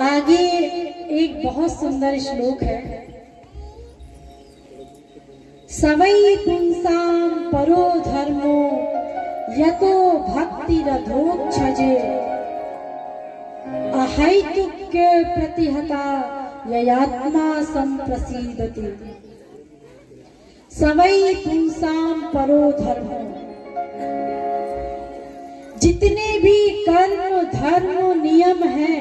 आगे एक बहुत सुंदर श्लोक है। सवै पुंसां परो धर्मो यतो भक्तिरधोक्षजे अहैतुक्य प्रतिहता ययात्मा संप्रसीदति। सवै पुंसां परो धर्मो, जितने भी कर्म धर्म नियम हैं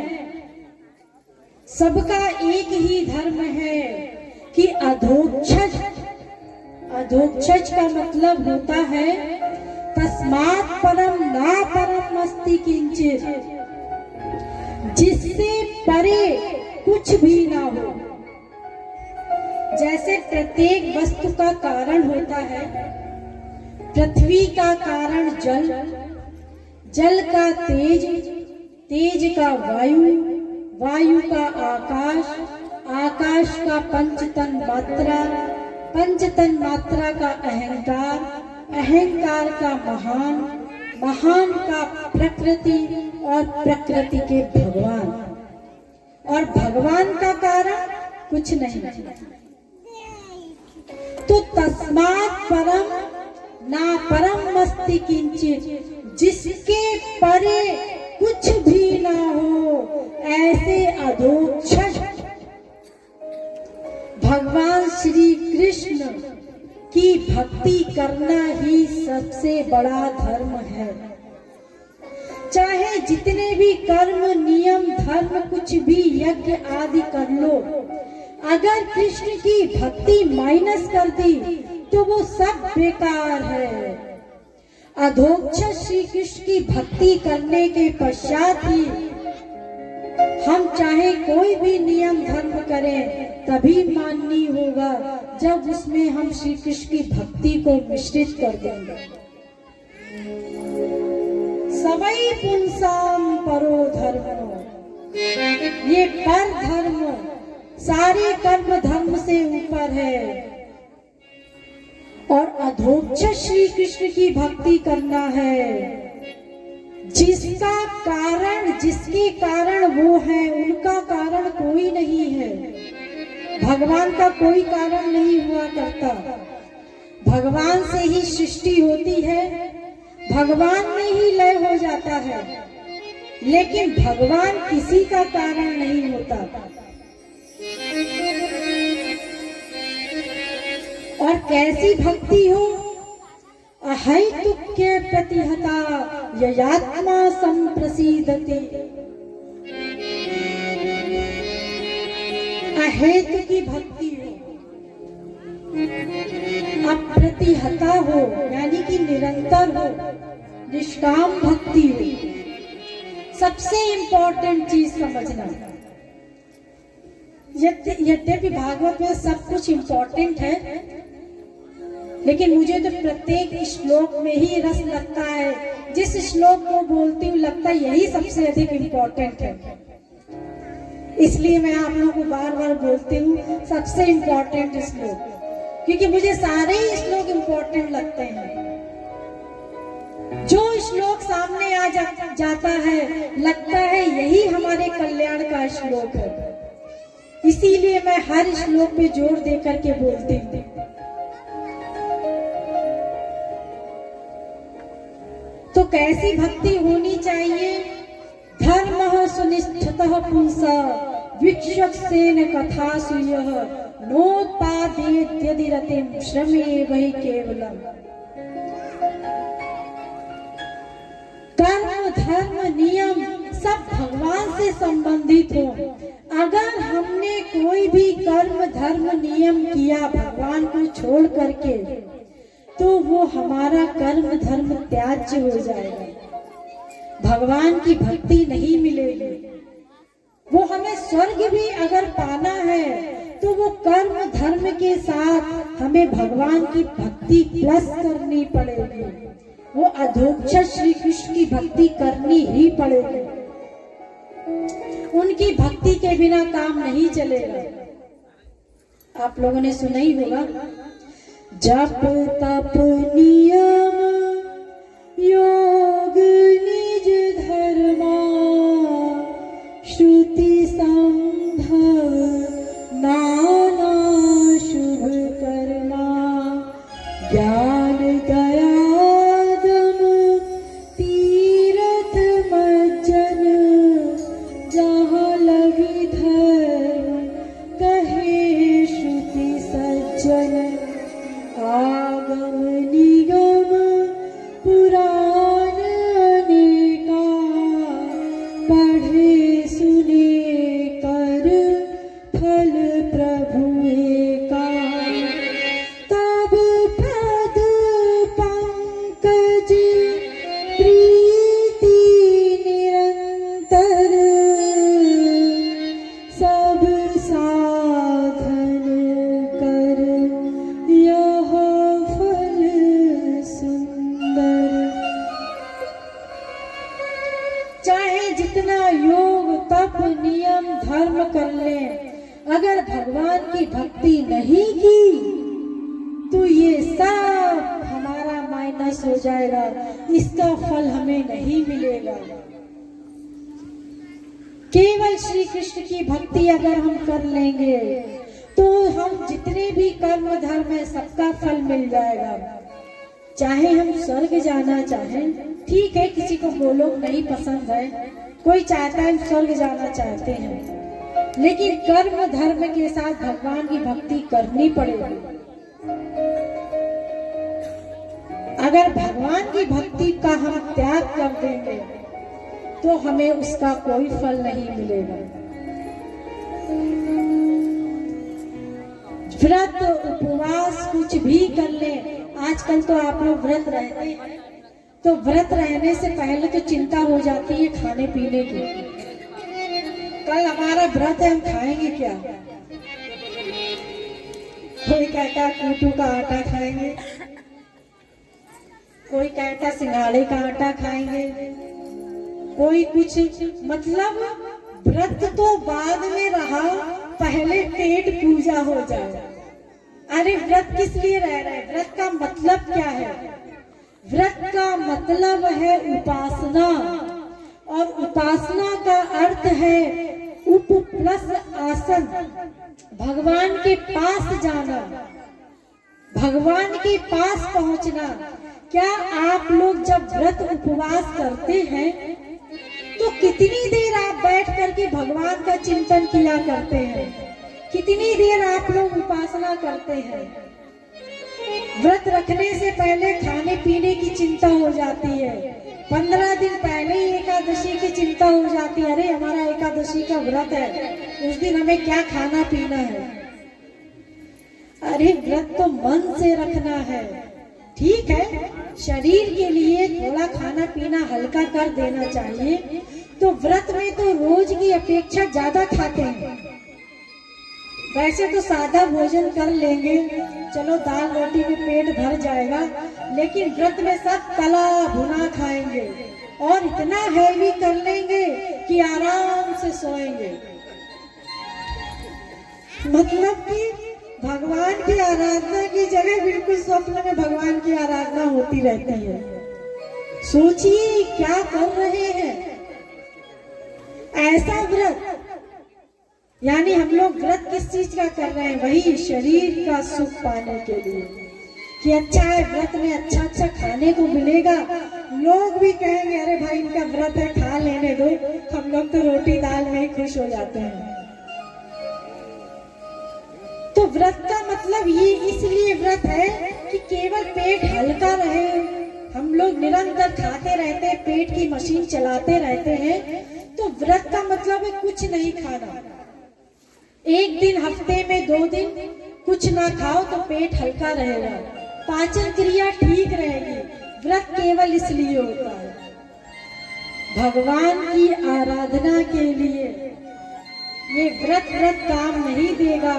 सबका एक ही धर्म है कि अधोक्षज। अधोक्षज का मतलब होता है तस्मात् परम ना परम अस्ति किंचित, जिससे परे कुछ भी ना हो। जैसे प्रत्येक वस्तु का कारण होता है, पृथ्वी का कारण जल, जल का तेज, तेज का वायु, वायु का आकाश, आकाश का पंचतन मात्रा, पंचतन मात्रा का अहंकार, अहंकार का महान, महान का प्रकृति और प्रकृति के भगवान, और भगवान का कारण कुछ नहीं। तो तस्मात् परम ना परम अस्ति किंचित, जिसके परे कुछ भी ना हो, ऐसे अधोक्षज भगवान श्री कृष्ण की भक्ति करना ही सबसे बड़ा धर्म है। चाहे जितने भी कर्म नियम धर्म कुछ भी यज्ञ आदि कर लो, अगर कृष्ण की भक्ति माइनस कर दी तो वो सब बेकार है। अधोक्षज श्री कृष्ण की भक्ति करने के पश्चात ही हम चाहे कोई भी नियम धर्म करें तभी माननीय होगा जब उसमें हम श्री कृष्ण की भक्ति को मिश्रित कर देंगे। सवै पुंसां परो धर्मो, ये पर धर्म सारे कर्म धर्म से ऊपर है। और अधोक्षज श्री कृष्ण की भक्ति करना है, जिसका कारण, जिसके कारण वो है, उनका कारण कोई नहीं है। भगवान का कोई कारण नहीं हुआ करता। भगवान से ही सृष्टि होती है, भगवान में ही लय हो जाता है, लेकिन भगवान किसी का कारण नहीं होता। और कैसी भक्ति हो? अहैतुक्य प्रतिहता ययात्मा संप्रसीदति। अहेतु की भक्ति हो, अप्रतिहता हो, यानी कि निरंतर हो, निष्काम भक्ति हो। सबसे इंपॉर्टेंट चीज समझना, यद्यपि भागवत में सब कुछ इंपॉर्टेंट है, लेकिन मुझे तो प्रत्येक श्लोक में ही रस लगता है। जिस श्लोक को बोलती हूँ लगता है यही सबसे अधिक इम्पोर्टेंट है, इसलिए मैं आप लोगों को बार बार बोलती हूँ सबसे इम्पोर्टेंट श्लोक, क्योंकि मुझे सारे ही श्लोक इम्पोर्टेंट लगते हैं। जो श्लोक सामने आ जाता है लगता है यही हमारे कल्याण का श्लोक है, इसीलिए मैं हर श्लोक पे जोर दे करके बोलती हूँ। तो कैसी भक्ति होनी चाहिए? धर्म सुनिष्ठतः पुंसा वीक्षसेन कथासु यः नोत्पादेत यदि रतिम श्रमेवहि केवलम। कर्म धर्म नियम सब भगवान से संबंधित हो। अगर हमने कोई भी कर्म धर्म नियम किया भगवान को छोड़ करके, तो वो हमारा कर्म धर्म त्याज्य हो जाएगा, भगवान की भक्ति नहीं मिलेगी। वो हमें स्वर्ग भी अगर पाना है तो वो कर्म धर्म के साथ हमें भगवान की भक्ति प्लस करनी पड़ेगी। वो अधोक्षज श्री कृष्ण की भक्ति करनी ही पड़ेगी, उनकी भक्ति के बिना काम नहीं चलेगा। आप लोगों ने सुना ही होगा, जप तप नियम योग निज धर्मा चाहे जितना योग तप नियम धर्म कर लें, अगर भगवान की भक्ति नहीं की तो ये सब हमारा माइनस हो जाएगा, इसका फल हमें नहीं मिलेगा। केवल श्री कृष्ण की भक्ति अगर हम कर लेंगे तो हम जितने भी कर्म धर्म है सबका फल मिल जाएगा। चाहे हम स्वर्ग जाना चाहें, ठीक है, किसी को वो लोग नहीं पसंद है, कोई चाहता है हम स्वर्ग जाना चाहते हैं, लेकिन कर्म धर्म के साथ भगवान की भक्ति करनी पड़ेगी। अगर भगवान की भक्ति का हम त्याग कर देंगे तो हमें उसका कोई फल नहीं मिलेगा। व्रत उपवास कुछ भी कर ले, आजकल तो आप लोग व्रत रहते हैं, तो व्रत रहने से पहले तो चिंता हो जाती है खाने पीने की। कल हमारा व्रत है, हम खाएंगे क्या? कोई कहता कूटू का आटा खाएंगे, कोई कहता सिंघाड़े का आटा खाएंगे, कोई कुछ, मतलब व्रत तो बाद में रहा, पहले पेट पूजा हो जाए। अरे व्रत किस लिए रह रहे हैं? व्रत का मतलब क्या है? व्रत का मतलब है उपासना, और उपासना का अर्थ है उप प्लस आसन, भगवान के पास जाना, भगवान के पास पहुंचना। क्या आप लोग जब व्रत उपवास करते हैं तो कितनी देर आप बैठ करके भगवान का चिंतन किया करते हैं? कितनी देर आप लोग उपासना करते हैं? व्रत रखने से पहले खाने पीने की चिंता हो जाती है, 15 दिन पहले ही एकादशी की चिंता हो जाती है, अरे हमारा एकादशी का व्रत है, उस दिन हमें क्या खाना पीना है। अरे व्रत तो मन से रखना है, ठीक है, शरीर के लिए थोड़ा खाना पीना हल्का कर देना चाहिए, तो व्रत में तो रोज की अपेक्षा ज्यादा खाते हैं। वैसे तो सादा भोजन कर लेंगे, चलो दाल रोटी में पेट भर जाएगा, लेकिन व्रत में सब तला भुना खाएंगे और इतना हैवी कर लेंगे कि आराम से सोएंगे। मतलब कि भगवान की आराधना की जगह बिल्कुल स्वप्न में भगवान की आराधना होती रहती है। सोचिए क्या कर रहे हैं। ऐसा व्रत, यानी हम लोग व्रत किस चीज का कर रहे हैं? वही शरीर का सुख पाने के लिए, कि अच्छा है व्रत में अच्छा अच्छा खाने को मिलेगा, लोग भी कहेंगे अरे भाई इनका व्रत है खा लेने दो, हम लोग तो रोटी दाल में ही खुश हो जाते हैं। तो व्रत का मतलब ये इसलिए व्रत है कि केवल पेट हल्का रहे, हम लोग निरंतर खाते रहते हैं, पेट की मशीन चलाते रहते हैं, तो व्रत का मतलब है कुछ नहीं खाना। एक दिन हफ्ते में 2 दिन कुछ ना खाओ तो पेट हल्का रहेगा, पाचन क्रिया ठीक रहेगी। व्रत केवल इसलिए होता है भगवान की आराधना के लिए। ये व्रत काम नहीं देगा,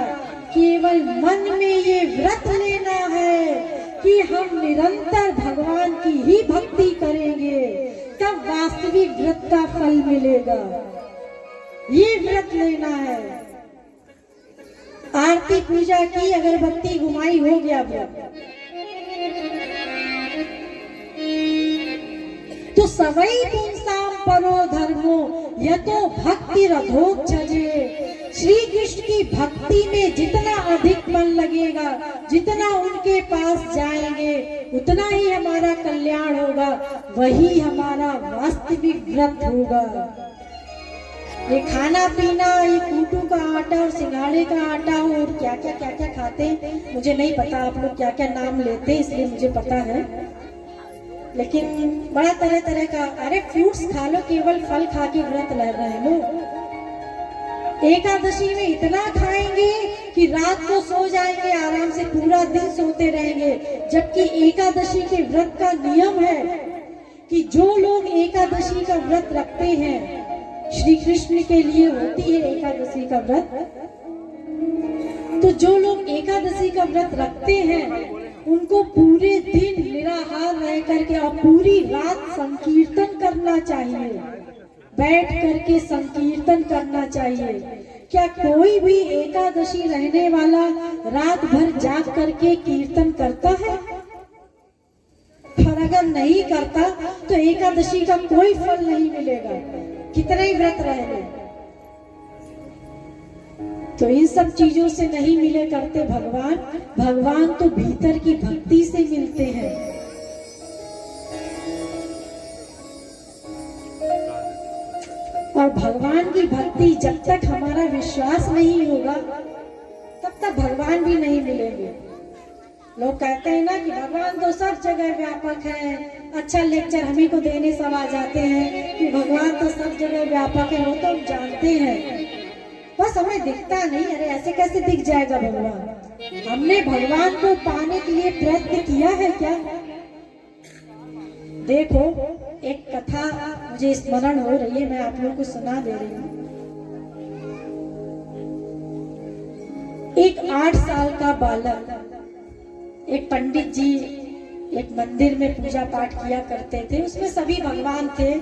केवल मन में ये व्रत लेना है कि हम निरंतर भगवान की ही भक्ति करेंगे, तब वास्तविक व्रत का फल मिलेगा। ये व्रत लेना है। आरती पूजा की, अगरबत्ती घुमाई, हो गया व्रत। तो सवई पुंसाम परो धर्मो यतो भक्ति रथोक्षजे। श्री कृष्ण की भक्ति में जितना अधिक मन लगेगा, जितना उनके पास जाएंगे, उतना ही हमारा कल्याण होगा, वही हमारा वास्तविक व्रत होगा। ये खाना पीना, ये कूटू का आटा और सिंघाड़े का आटा और क्या क्या खाते हैं, मुझे नहीं पता आप लोग क्या क्या नाम लेते हैं, इसलिए मुझे पता है, लेकिन बड़ा तरह तरह का। अरे फ्रूट्स खा लो, केवल फल खा के व्रत ले रहे हैं लोग। एकादशी में इतना खाएंगे कि रात को सो जाएंगे, आराम से पूरा दिन सोते रहेंगे, जबकि एकादशी के व्रत का नियम है कि जो लोग एकादशी का व्रत रखते हैं, श्री कृष्ण के लिए होती है एकादशी का व्रत, तो जो लोग एकादशी का व्रत रखते हैं उनको पूरे दिन निराहार रह करके और पूरी रात संकीर्तन करना चाहिए। बैठ करके संकीर्तन करना चाहिए। क्या कोई भी एकादशी रहने वाला रात भर जाग करके कीर्तन करता है? और अगर नहीं करता तो एकादशी का कोई फल नहीं मिलेगा, कितने ही व्रत रह गए। तो इन सब चीजों से नहीं मिले करते भगवान। भगवान तो भीतर की भक्ति से मिलते हैं। और भगवान की भक्ति जब तक हमारा विश्वास नहीं होगा तब तक भगवान भी नहीं मिलेंगे। लोग कहते हैं ना कि भगवान तो सब जगह व्यापक है। अच्छा लेक्चर हम ही को देने सब आ जाते हैं कि भगवान तो सब जगह व्यापक है। वो तो हम जानते हैं, बस हमें दिखता नहीं। अरे ऐसे कैसे दिख जाएगा भगवान? हमने भगवान को पाने के लिए प्रयत्न किया है क्या? देखो एक कथा मुझे स्मरण हो रही है, मैं आप लोगों को सुना दे रही हूँ। एक 8 साल का बालक, एक पंडित जी एक मंदिर में पूजा पाठ किया करते थे। उसमें सभी भगवान थे,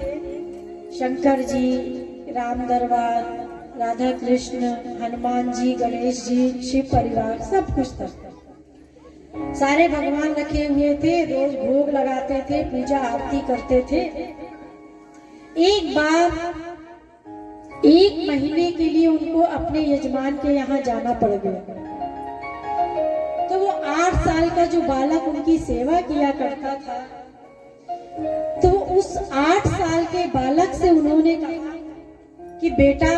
शंकर जी, राम दरबार, राधा कृष्ण, हनुमान जी, गणेश जी, शिव परिवार, सब कुछ था। सारे भगवान रखे हुए थे, रोज भोग लगाते थे, पूजा आरती करते थे। एक बार 1 महीने के लिए उनको अपने यजमान के यहाँ जाना पड़ गया। तो वो 8 साल का जो बालक उनकी सेवा किया करता था, तो उस 8 साल के बालक से उन्होंने कहा कि बेटा,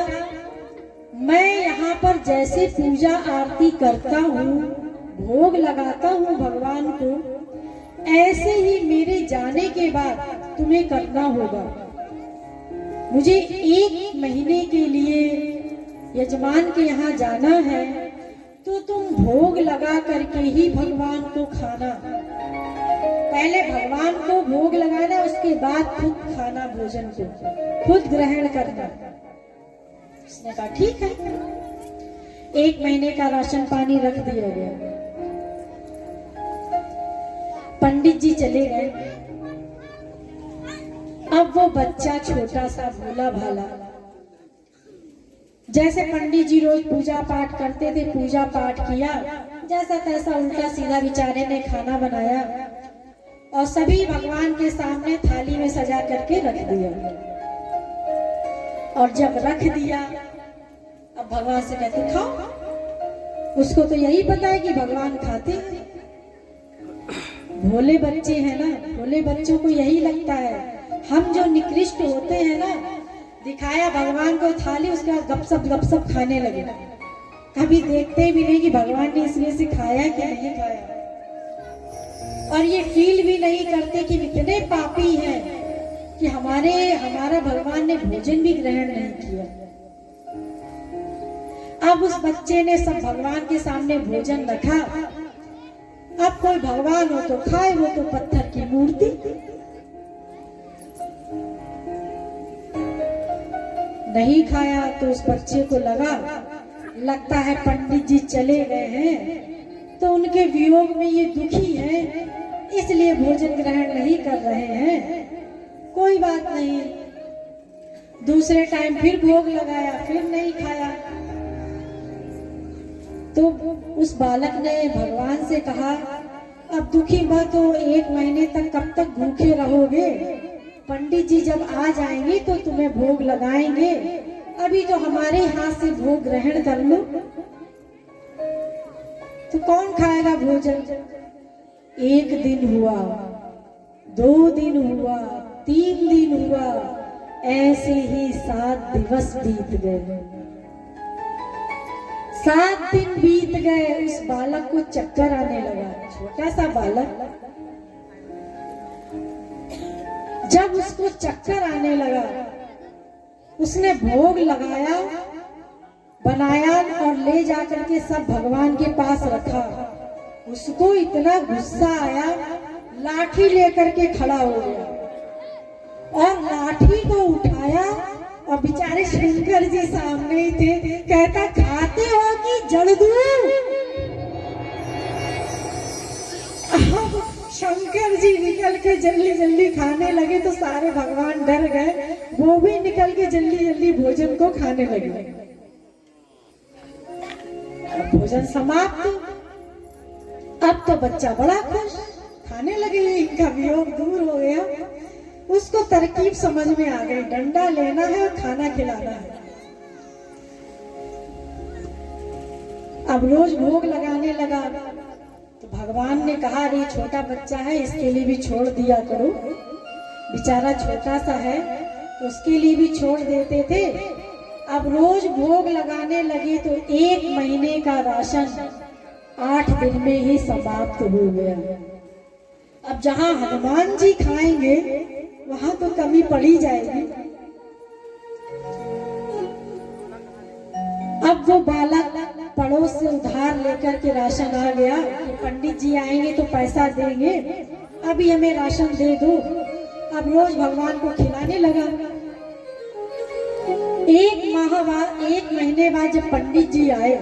मैं यहाँ पर जैसे पूजा आरती करता हूँ, भोग लगाता हूँ भगवान को, ऐसे ही मेरे जाने के बाद तुम्हें करना होगा। मुझे 1 महीने के लिए यजमान के यहाँ जाना है, तो तुम भोग लगा करके ही भगवान को खाना। पहले भगवान को भोग लगाना, उसके बाद खुद खाना, भोजन को खुद ग्रहण करना। उसने कहा ठीक है। 1 महीने का राशन पानी रख दिया गया। पंडित जी चले गए। अब वो बच्चा छोटा सा भोला भाला, जैसे पंडित जी रोज पूजा पाठ करते थे, पूजा पाठ किया, जैसा तैसा उल्टा सीधा बेचारे ने खाना बनाया और सभी भगवान के सामने थाली में सजा करके रख दिया। और जब रख दिया, अब भगवान से कहते खाओ। उसको तो यही पता है कि भगवान खाते हैं। भोले बच्चे हैं ना, भोले बच्चों को यही लगता है। हम जो निकृष्ट होते हैं ना, दिखाया भगवान को थाली, उसके बाद गपसप खाने लगे। कभी देखते भी नहीं कि भगवान ने इसमें से खाया कि नहीं खाया। और ये फील भी नहीं करते कि इतने पापी हैं कि हमारा भगवान ने भोजन भी ग्रहण नहीं किया। अब उस बच्चे ने सब भगवान के सामने भोजन रखा। अब कोई भगवान हो तो खाए, वो तो पत्थर की मूर्ति। नहीं खाया तो उस बच्चे को लगता है पंडित जी चले गए हैं तो उनके वियोग में ये दुखी है, इसलिए भोजन ग्रहण नहीं कर रहे हैं। कोई बात नहीं। दूसरे टाइम फिर भोग लगाया, फिर नहीं खाया। तो उस बालक ने भगवान से कहा, अब दुखी मत हो, 1 महीने तक कब तक भूखे रहोगे? पंडित जी जब आ जाएंगे तो तुम्हें भोग लगाएंगे, अभी तो हमारे हाथ से भोग ग्रहण कर लो। तो कौन खाएगा भोजन? 1 दिन हुआ, 2 दिन हुआ, 3 दिन हुआ, ऐसे ही 7 दिवस बीत गए। 7 दिन बीत गए। उस बालक को चक्कर आने लगा, छोटा सा बालक। जब उसको चक्कर आने लगा, उसने भोग लगाया, बनाया और ले जाकर के सब भगवान के पास रखा। उसको इतना गुस्सा आया, लाठी लेकर के खड़ा हो गया और लाठी को उठाया और बेचारे शंकर जी सामने ही थे। कहता, खाते हो कि जड़ दूं? शंकर जी निकल के जल्दी जल्दी खाने लगे तो सारे भगवान डर गए, वो भी निकल के जल्दी जल्दी भोजन को खाने लगे। अब भोजन समाप्त, अब तो बच्चा बड़ा खुश, खाने लगे, इनका वियोग दूर हो गया। उसको तरकीब समझ में आ गई, डंडा लेना है और खाना खिलाना है। अब रोज भोग लगाने लगा, तो भगवान ने कहा अरे छोटा बच्चा है, इसके लिए भी छोड़ दिया करो, बेचारा छोटा सा है, उसके लिए भी छोड़ देते थे। अब रोज भोग लगाने लगे तो 1 महीने का राशन 8 दिन में ही समाप्त हो गया। अब जहां हनुमान जी खाएंगे वहां तो कमी पड़ी जाएगी। अब वो बालक पड़ोस से उधार लेकर के राशन आ गया कि पंडित जी आएंगे तो पैसा देंगे, अभी हमें राशन दे दो। अब रोज भगवान को खिलाने लगा। 1 महीने बाद जब पंडित जी आए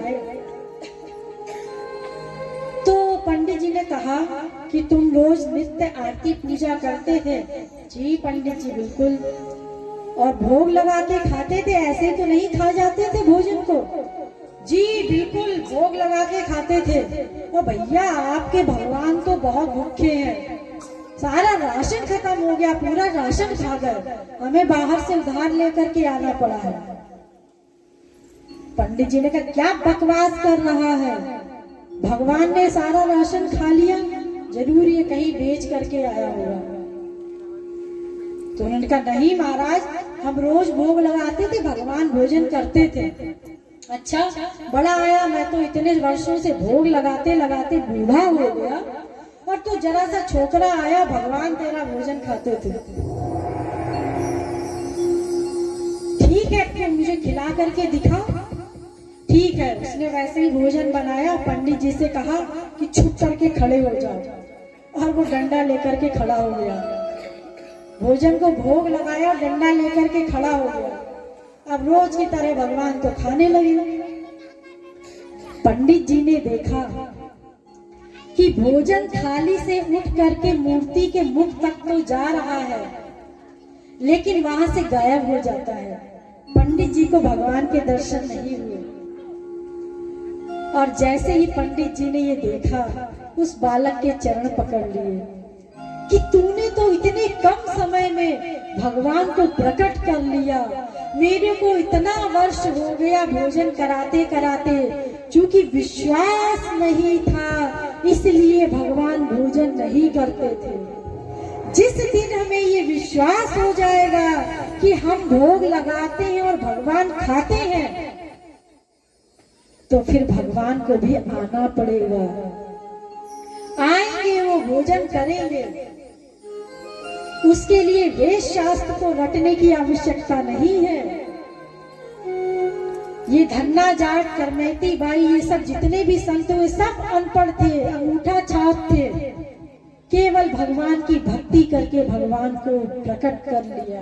तो पंडित जी ने कहा कि तुम रोज नित्य आरती पूजा करते थे। जी पंडित जी बिल्कुल। और भोग लगा के खाते थे, ऐसे तो नहीं खा जाते थे भोजन को? जी बिल्कुल, भोग लगा के खाते थे। ओ भैया आपके भगवान तो बहुत भूखे हैं, सारा राशन खत्म हो गया, पूरा राशन खा गए, हमें बाहर से उधार लेकर के आना पड़ा है। पंडित जी ने कहा क्या बकवास कर रहा है, भगवान ने सारा राशन खा लिया, जरूर ये कहीं बेच करके आया होगा। तो उन्होंने कहा नहीं महाराज, हम रोज भोग लगाते थे, भगवान भोजन करते थे। अच्छा बड़ा आया, मैं तो इतने वर्षों से भोग लगाते लगाते बूढ़ा हो गया, और तू जरा सा छोकरा आया, भगवान तेरा भोजन खाते थे। ठीक है तुम मुझे खिला करके दिखाओ। ठीक है, उसने वैसे ही भोजन बनाया, पंडित जी से कहा कि छुप करके खड़े हो जाओ, और वो डंडा लेकर के खड़ा हो गया। भोजन को भोग लगाया, डंडा लेकर के खड़ा हो गया। अब रोज की तरह भगवान तो खाने लगे। पंडित जी ने देखा कि भोजन थाली से उठ करके मूर्ति के मुख तक तो जा रहा है, लेकिन वहां से गायब हो जाता है। पंडित जी को भगवान के दर्शन नहीं हुए। और जैसे ही पंडित जी ने ये देखा, उस बालक के चरण पकड़ लिए कि तूने तो इतने कम समय में भगवान को प्रकट कर लिया, मेरे को इतना वर्ष हो गया भोजन कराते कराते, क्योंकि विश्वास नहीं था इसलिए भगवान भोजन नहीं करते थे। जिस दिन हमें ये विश्वास हो जाएगा कि हम भोग लगाते हैं और भगवान खाते हैं, तो फिर भगवान को भी आना पड़ेगा, आएंगे, वो भोजन करेंगे। उसके लिए वेद शास्त्र को रटने की आवश्यकता नहीं है। ये धन्ना जाट करमेती बाई, ये सब जितने भी संत हुए सब अनपढ़ थे, अंगूठा छाप थे, केवल भगवान की भक्ति करके भगवान को प्रकट कर लिया,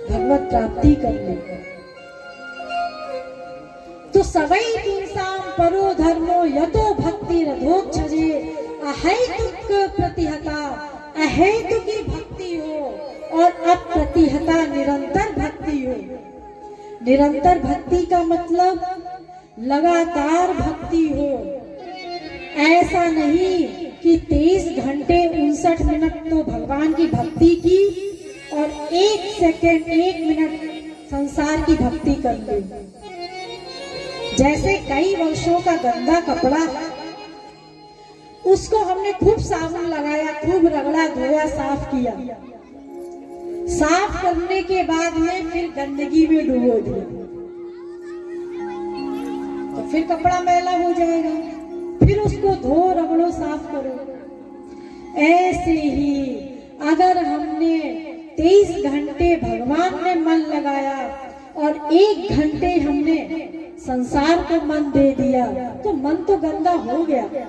भगवत प्राप्ति कर ली। तो सवई पुंसाम परो धर्मो यतो भक्ति रथोक्षजे, अहैतुक प्रतिहता, अहेतु की भक्ति हो और अप्रतिहता निरंतर भक्ति हो। निरंतर भक्ति का मतलब लगातार भक्ति हो, ऐसा नहीं कि 23 घंटे 59 मिनट तो भगवान की भक्ति की और 1 सेकेंड 1 मिनट संसार की भक्ति कर ली। जैसे कई वर्षों का गंदा कपड़ा, उसको हमने खूब साबुन लगाया, खूब रगड़ा धोया, साफ किया, साफ करने के बाद में फिर गंदगी में डुबो दिया, तो फिर कपड़ा मैला हो जाएगा, फिर उसको धो रगड़ो साफ करो। ऐसे ही अगर हमने 23 घंटे भगवान में मन लगाया और 1 घंटे हमने संसार को मन दे दिया, तो मन तो गंदा हो गया।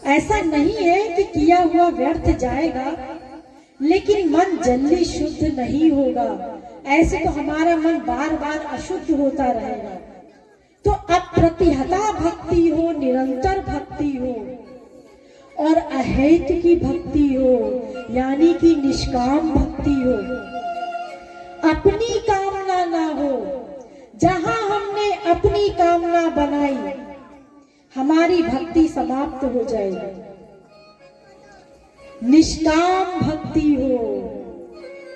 ऐसा नहीं है कि किया हुआ व्यर्थ जाएगा, लेकिन मन जल्दी शुद्ध नहीं होगा। ऐसे तो हमारा मन बार बार अशुद्ध होता रहेगा। तो अप्रतिहता भक्ति हो, निरंतर भक्ति हो, और अहेतु की भक्ति हो, यानी कि निष्काम भक्ति हो, अपनी कामना ना हो। जहां हमने अपनी कामना बनाई, हमारी भक्ति समाप्त हो जाएगी। निष्काम भक्ति हो,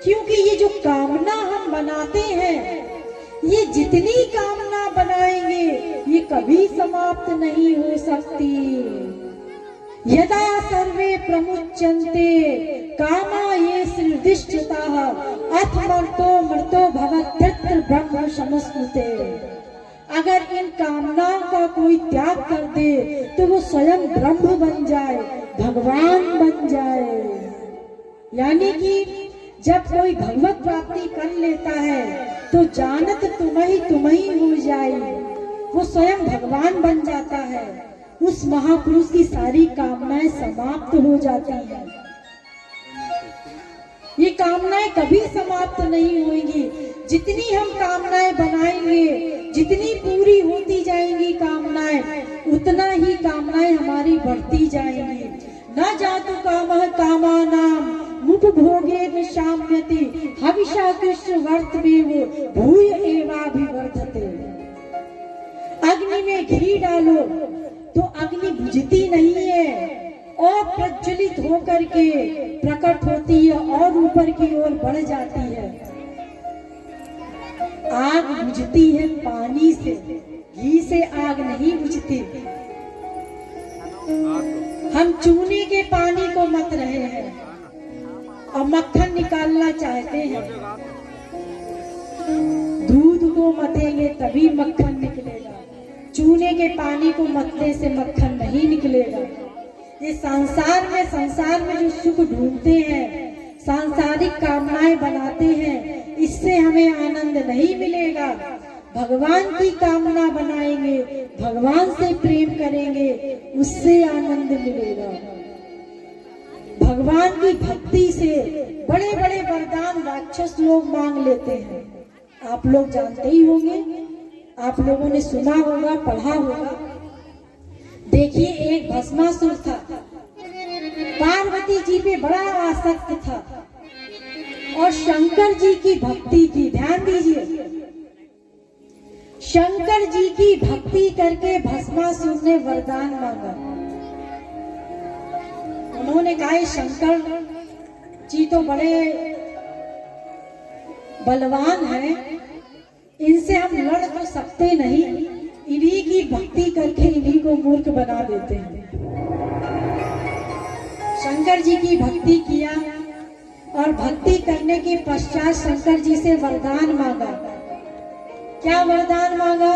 क्योंकि ये जो कामना हम बनाते हैं, ये जितनी कामना बनाएंगे ये कभी समाप्त नहीं हो सकती। यदा सर्वे प्रमुच्यन्ते कामा ये निर्दिष्टताः अथ मर्तो मर्तो भवत्यत्र ब्रह्म समुस्मृते। अगर इन कामनाओं का कोई त्याग कर दे तो वो स्वयं ब्रह्म बन जाए, भगवान बन जाए। यानी कि जब कोई भगवत प्राप्ति कर लेता है तो जानत तुम ही हो जाए, वो स्वयं भगवान बन जाता है। उस महापुरुष की सारी कामनाएं समाप्त हो जाती हैं। ये कामनाएं कभी समाप्त नहीं होंगी। जितनी हम कामनाएं बनाएंगे, जितनी पूरी होती जाएंगी कामनाएं, उतना ही कामनाएं हमारी बढ़ती जाएंगी। न जातु कामः कामानां मुपभोगे शाम्यति हविषा कृष्ण वर्तमेव भूय एवाभिवर्धते। अग्नि में घी डालो तो अग्नि बुझती नहीं है और प्रज्वलित होकर के प्रकट होती है और ऊपर की ओर बढ़ जाती है। आग बुझती है पानी से, घी से आग नहीं बुझती। हम चूने के पानी को मत रहे हैं और मक्खन निकालना चाहते हैं। दूध को मतेंगे तभी मक्खन निकलेगा, चूने के पानी को मतने से मक्खन नहीं निकलेगा। ये संसार में जो सुख ढूंढते हैं, सांसारिक कामनाएं बनाते हैं, इससे हमें आनंद नहीं मिलेगा। भगवान की कामना बनाएंगे, भगवान से प्रेम करेंगे, उससे आनंद मिलेगा। भगवान की भक्ति से बड़े बड़े वरदान राक्षस लोग मांग लेते हैं। आप लोग जानते ही होंगे, आप लोगों ने सुना होगा, पढ़ा होगा। देखिए, एक भस्मासुर था, पार्वती जी पे बड़ा आसक्त था और शंकर जी की भक्ति की। ध्यान दीजिए, शंकर जी की भक्ति करके भस्मासुर ने वरदान मांगा। उन्होंने कहा, शंकर जी तो बड़े बलवान हैं, इनसे हम लड़ तो सकते नहीं, इन्हीं की भक्ति करके इन्हीं को मूर्ख बना देते हैं। शंकर जी की भक्ति किया और भक्ति करने के पश्चात शंकर जी से वरदान मांगा। क्या वरदान मांगा?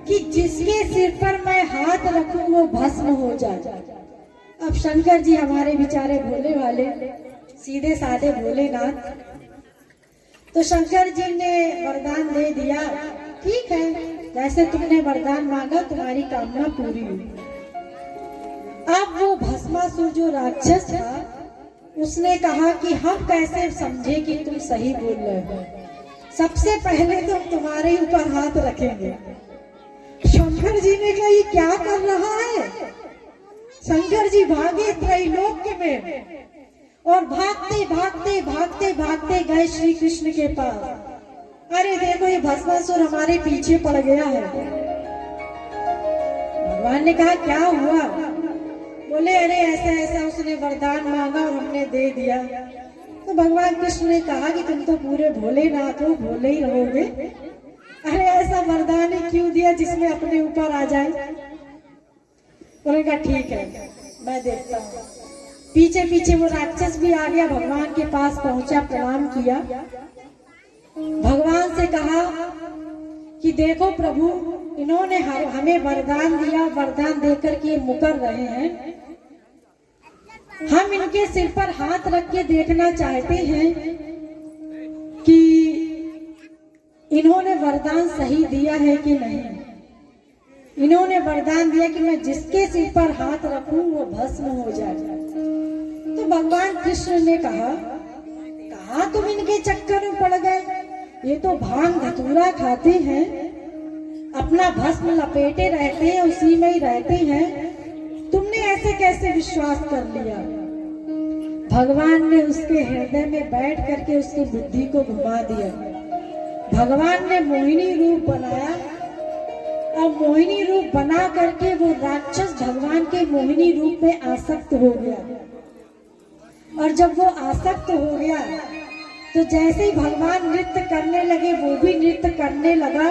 कि जिसके सिर पर मैं हाथ रखूं वो भस्म हो जाए। अब शंकर जी हमारे बेचारे भोले वाले, सीधे साधे भोलेनाथ, तो शंकर जी ने वरदान दे दिया। ठीक है, जैसे तुमने वरदान मांगा तुम्हारी कामना पूरी हुई। अब वो भस्मासुर जो राक्षस था, उसने कहा कि हम कैसे समझे कि तुम सही बोल रहे हो, सबसे पहले तो हम तुम्हारे ऊपर हाथ रखेंगे। शंकर जी ने कहा, ये क्या कर रहा है? शंकर जी भागे त्रैलोक्य में और भागते भागते भागते भागते गए श्री कृष्ण के पास। अरे देखो, ये भस्मासुर हमारे पीछे पड़ गया है। भगवान ने कहा, क्या हुआ? बोले, अरे ऐसा ऐसा उसने वरदान मांगा और हमने दे दिया। तो भगवान कृष्ण ने कहा कि तुम तो पूरे भोलेनाथ हो, भोले ही रहोगे। अरे ऐसा वरदान ही क्यों दिया जिसमें अपने ऊपर आ जाए? उन्होंने कहा, ठीक है, मैं देखता हूँ। पीछे पीछे वो राक्षस भी आ गया, भगवान के पास पहुंचा, प्रणाम किया, भगवान से कहा कि देखो प्रभु, इन्होंने हमें वरदान दिया, वरदान देकर के मुकर रहे हैं। हम इनके सिर पर हाथ रख के देखना चाहते हैं कि इन्होंने वरदान सही दिया है कि नहीं। इन्होंने वरदान दिया कि मैं जिसके सिर पर हाथ रखूं वो भस्म हो जाए। तो भगवान कृष्ण ने कहा, तुम इनके चक्कर में पड़ गए? ये तो भांग धतूरा खाते हैं, अपना भस्म लपेटे रहते हैं, उसी में ही रहते हैं। तुमने कैसे कैसे विश्वास कर लिया। भगवान ने उसके हृदय में बैठ करके उसकी बुद्धि को घुमा दिया। भगवान ने मोहिनी रूप बनाया और मोहिनी रूप बना करके वो राक्षस भगवान के मोहिनी रूप में आसक्त हो गया। और जब वो आसक्त हो गया तो जैसे ही भगवान नृत्य करने लगे वो भी नृत्य करने लगा।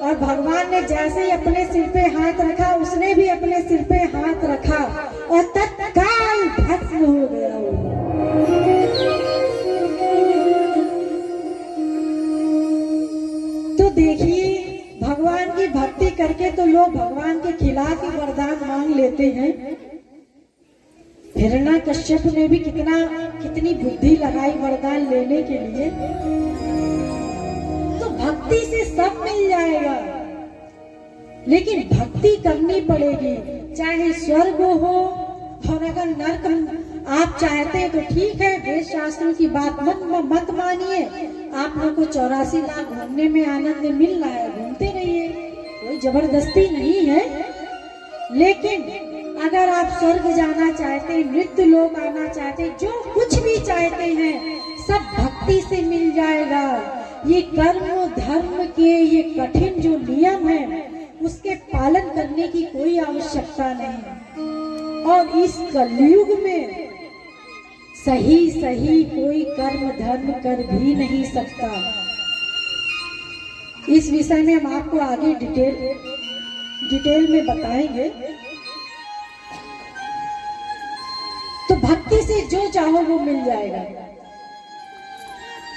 और भगवान ने जैसे ही अपने सिर पे हाथ रखा उसने भी अपने सिर पे हाथ रखा और तत्काल भस्म हो गया वो। तो देखिए, भगवान की भक्ति करके तो लोग भगवान के खिलाफ ही वरदान मांग लेते हैं। हिरण्यकश्यप ने भी कितनी बुद्धि लगाई वरदान लेने के लिए। तो भक्ति से सब मिल जाएगा, लेकिन भक्ति करनी पड़ेगी, चाहे स्वर्ग हो और अगर नरक आप चाहते हैं तो ठीक है, वेद शास्त्रों की बात मत मानिए। आप लोग को 84 लाख घूमने में आनंद मिल रहा है, घूमते रहिए, कोई जबरदस्ती नहीं है। लेकिन अगर आप स्वर्ग जाना चाहते हैं, मृत्यु लोक आना चाहते हैं, जो कुछ भी चाहते हैं सब भक्ति से मिल जाएगा। ये कर्म धर्म के ये कठिन जो नियम है उसके पालन करने की कोई आवश्यकता नहीं। और इस कलयुग में सही कोई कर्म धर्म कर भी नहीं सकता। इस विषय में हम आपको आगे डिटेल में बताएंगे। तो भक्ति से जो चाहो वो मिल जाएगा।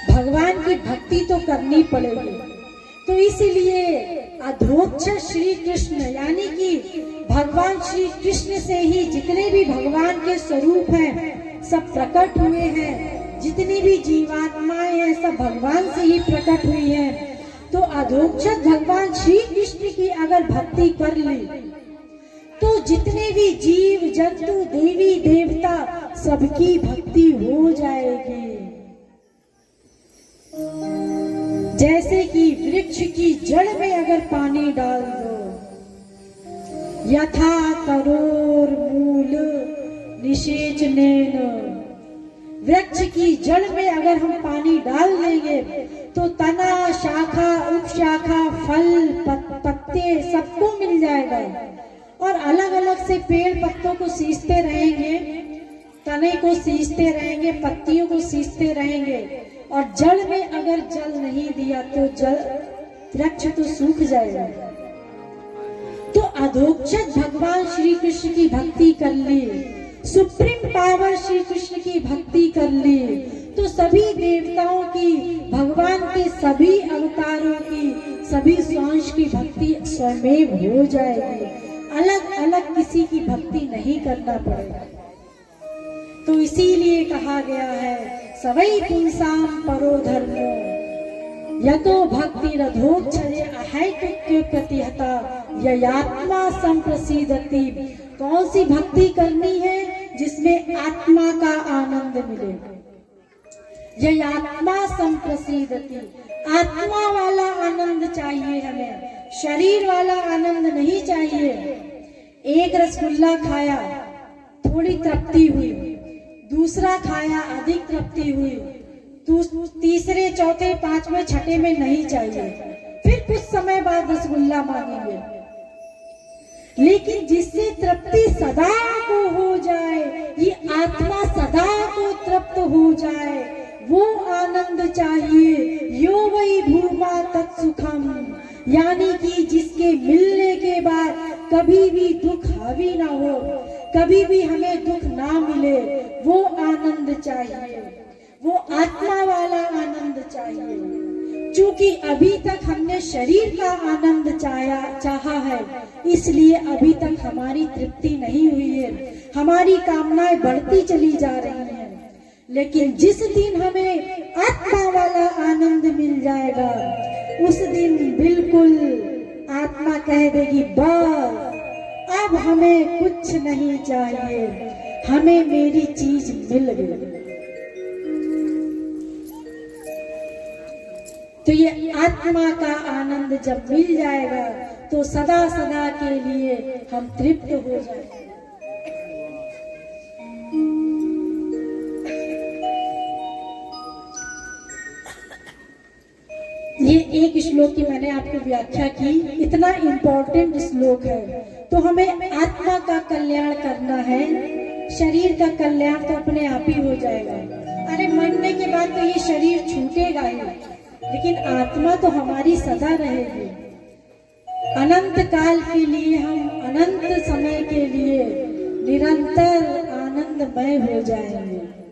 भगवान की भक्ति तो करनी पड़ेगी। तो इसलिए अधोक्ष श्री कृष्ण यानी कि भगवान श्री कृष्ण से ही जितने भी भगवान के स्वरूप हैं सब प्रकट हुए हैं। जितनी भी जीवात्माएं हैं सब भगवान से ही प्रकट हुई हैं। तो अधोक्ष भगवान श्री कृष्ण की अगर भक्ति कर ली तो जितने भी जीव जंतु देवी देवता सबकी भक्ति हो जाएगी। जैसे कि वृक्ष की जड़ में अगर पानी डाल दो, यथा करोर मूल निषेचनेन, वृक्ष की जड़ में अगर हम पानी डाल देंगे तो तना शाखा उपशाखा फल पत्ते सबको मिल जाएगा। और अलग अलग से पेड़ पत्तों को सींचते रहेंगे, तने को सींचते रहेंगे, पत्तियों को सींचते रहेंगे। और जड़ में अगर जल नहीं दिया तो जल वृक्ष तो सूख जाएगा। तो अधोक्षज भगवान श्री कृष्ण की भक्ति कर ली, सुप्रीम पावर श्री कृष्ण की भक्ति कर ली, तो सभी देवताओं की, भगवान के सभी अवतारों की, सभी स्वांश की भक्ति स्वयं हो जाएगी। अलग अलग किसी की भक्ति नहीं करना पड़ेगा। तो इसीलिए कहा गया है सवै पुंसाम परो धर्मो यतो भक्ति रधोक्षजे अहैतुक्य प्रतिहता ययात्मा संप्रसीदति। कौन सी भक्ति करनी है? जिसमें आत्मा का आनंद मिले। ययात्मा संप्रसीदति, आत्मा वाला आनंद चाहिए हमें, शरीर वाला आनंद नहीं चाहिए। एक रसगुल्ला खाया, थोड़ी तृप्ति हुई, दूसरा खाया, अधिक तृप्ति हुई, तीसरे चौथे पांचवें छठे में नहीं चाहिए, फिर कुछ समय बाद रसगुल्ला मांगेंगे। लेकिन जिससे तृप्ति सदा को हो जाए, ये आत्मा सदा को तृप्त हो जाए, वो आनंद चाहिए। यो वै भूमा तत्सुखम, यानी कि जिसके मिलने के बाद कभी भी दुख हावी ना हो, कभी भी हमें दुख ना मिले, वो आनंद चाहिए, वो आत्मा वाला आनंद चाहिए। क्योंकि अभी तक हमने शरीर का आनंद चाहा है, इसलिए अभी तक हमारी तृप्ति नहीं हुई है, हमारी कामनाएं बढ़ती चली जा रही हैं। लेकिन जिस दिन हमें आत्मा वाला आनंद मिल जाएगा, उस दिन बिल्कुल आत्मा कह देगी बस अब हमें कुछ नहीं चाहिए, हमें मेरी चीज मिल गई। तो ये आत्मा का आनंद जब मिल जाएगा तो सदा सदा के लिए हम तृप्त हो जाएंगे। ये एक श्लोक की मैंने आपको व्याख्या की, इतना इम्पोर्टेंट श्लोक है। तो हमें आत्मा का कल्याण करना है, शरीर का कल्याण तो अपने आप ही हो जाएगा। अरे मरने के बाद तो ये शरीर छूटेगा ही, लेकिन आत्मा तो हमारी सदा रहेगी। अनंत काल के लिए, हम अनंत समय के लिए निरंतर आनंदमय हो जाएंगे।